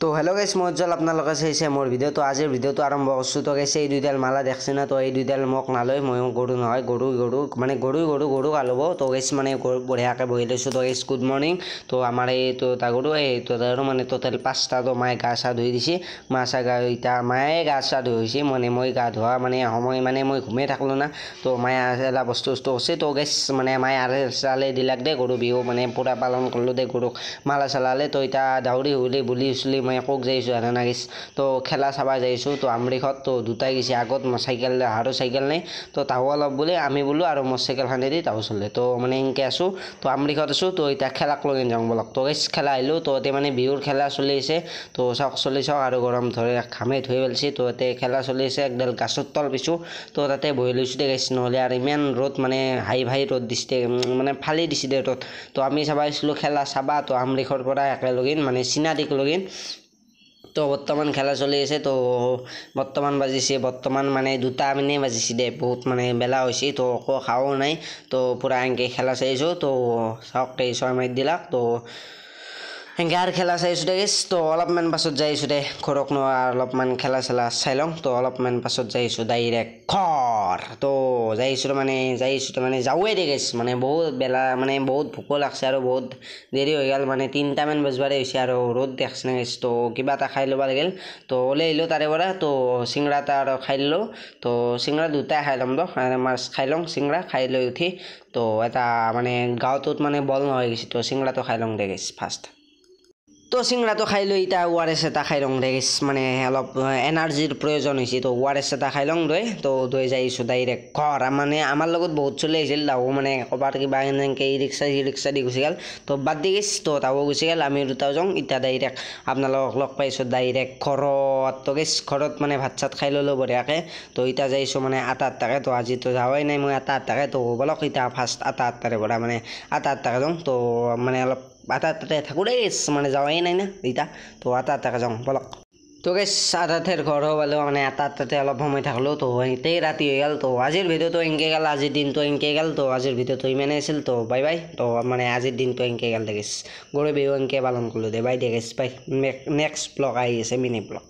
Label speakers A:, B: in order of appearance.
A: তো হেল্ল' গাইছ মই উজ্জ্বল আপোনালোকে চাইছে মোৰ ভিডিঅ' তো আজিৰ ভিডিঅ'টো আৰম্ভ কৰিছোঁ তো গাইছে এই দুইডাল মালা দেখছে না তো এই দুইডাল মোক নালৈ মই গৰু নহয় গৰু মানে গৰু কালব তো গাইছ মানে বঢ়িয়াকৈ বহি লৈছোঁ তো গাইছ গুড মৰ্নিং তো আমাৰ এই তো গৰু এই তো মানে টোটেল 5টা তো মায়ে গা চা ধুই দিছে এতিয়া মায়ে গা চা ধুইছে মানে মই গা ধোৱা মানে সময় মানে মই ঘুমিয়ে থাকলোঁ না তো মায়ে এটা বস্তু কৰিছে তো গাইছ মানে মায়ে আলে দিলাক দে গৰু বিহু মানে পূৰা পালন কৰিলোঁ দে গৰুক মালা চালালে তো এতিয়া দাউৰি হুলি বুলি চুলি মই কক যাইছোঁ আৰু না গাইছ তো খেলা চাবা যাইছোঁ তো আমৰিখত তো দুটাই গৈছে আগত চাইকেল আৰু চাইকেল নাই তো তাহো অলপ বোলে আমি বোলো আৰু মোৰ চাইকেলখানে দি তাহো চলে তো মানে এনেকৈ আছোঁ তো আমৰিখত আছোঁ তো এতিয়া খেলাক লৈ যাওঁ বলক তো গাইছ খেলা আহিলোঁ তো এতিয়া মানে বিহুৰ খেলা চলি আছে তো চলি চাওক আৰু গৰম ধৰে ঘামে ধুই পেলাইছে তো ইয়াতে খেলা চলি আছে একডাল গাছৰ তল পিছোঁ তো তাতে বহি লৈছোঁ দে গাইছ নহ'লে আৰু ইমান ৰ'দ মানে ভাই ৰ'দ দিছে মানে ফালি দিছে দে ৰ'দ তো আমি চাবা আহিছিলোঁ খেলা চাবা তো আমৰিখৰ পৰা একেলগে মানে চিনাদিক লগিন তো বৰ্তমান খেলা চলি আছে তো বৰ্তমান মানে 2টা মানে বাজিছে দে বহুত মানে বেলা হৈছে তো একো খাওঁ নাই তো পূৰা এনেকৈ খেলা চাইছোঁ তো চাওক 6 মাৰি দিলাক তো এনেকৈ আৰু খেলা চাইছোঁ দে গাইছ তো অলপমান পাছত যাইছোঁ দে ঘৰক অলপমান খেলা চেলা চাই লওঁ তো অলপমান পাছত যাইছোঁ ডাইৰেক্ট ঘৰ তো যাইছোঁ মানে যাওঁৱে দে গাইছ মানে বহুত বেলা মানে বহুত ভোকো লাগছে আৰু বহুত দেৰি হৈ গ'ল মানে 3টামান বাজবাৰে হৈছে আৰু ৰ'দ দেখছে না গাইছ তো কিবা এটা খাই ল'ব লাগিল তো ওলাই আহিলোঁ তাৰে পৰা তো চিংৰা এটা আৰু খাই ল'লোঁ তো চিংৰা 2টাই খাই ল'ম মাছ খাই লওঁ চিংৰা খাই লৈ উঠি তো এটা মানে গাঁৱটোত মানে বল নহয় গৈছে তো চিংৰাটো খাই লওঁ দে গাইছ ফাৰ্ষ্ট তো চিংৰাটো খাই লৈ এতিয়া ORS এটা খাই লওঁ দে গাইছ মানে অলপ এনাৰ্জিৰ প্ৰয়োজন হৈছে তো ORS এটা খাই লওঁ তো যাইছোঁ ডাইৰেক্ট ঘৰ মানে আমাৰ লগত বহুত চলি আহিছিল তাহো মানে ক'ৰবাত কিবা এনেকৈ ৰিক্সা দি গুচি গ'ল তো বাদ দি গাইছ তো তাহো গুচি গ'ল আমি দুটাও যাওঁ এতিয়া ডাইৰেক্ট আপোনালোকক লগ পাইছোঁ ডাইৰেক্ট ঘৰত তো গাইছ ঘৰত মানে ভাত চাত খাই ল'লোঁ বঢ়িয়াকৈ তো এতিয়া যাইছোঁ মানে 8টাকৈ তো আজিতো যাৱাই নাই মই 8টাকৈ তো বলক এতিয়া ফাৰ্ষ্ট 8টাৰে পৰা মানে 8টাকৈ যাওঁ তো মানে অলপ 8টাতে থাকোঁ দেই মানে যাৱাই নাই না এতিয়া তো 8টাকৈ যাওঁ বলক তো গাইছ 8টাৰ ঘৰ হ'লেও মানে 8টাতে অলপ সময় থাকলোঁ তো এতেই ৰাতি হৈ গ'ল তো আজিৰ ভিডিঅ'টো এনেকৈ গ'ল আজিৰ দিনটো এনেকৈ গ'ল তো আজিৰ ভিডিঅ'টো ইমানেই আছিল তো বাই বাই তো মানে আজিৰ দিনটো এনেকৈ গ'ল দে গাইছ গৰু বিহু এনেকৈ পালন কৰিলোঁ দে বাই দে গাইছ বাই নেক্সট ব্লগ আহি আছে মিনি ব্লগ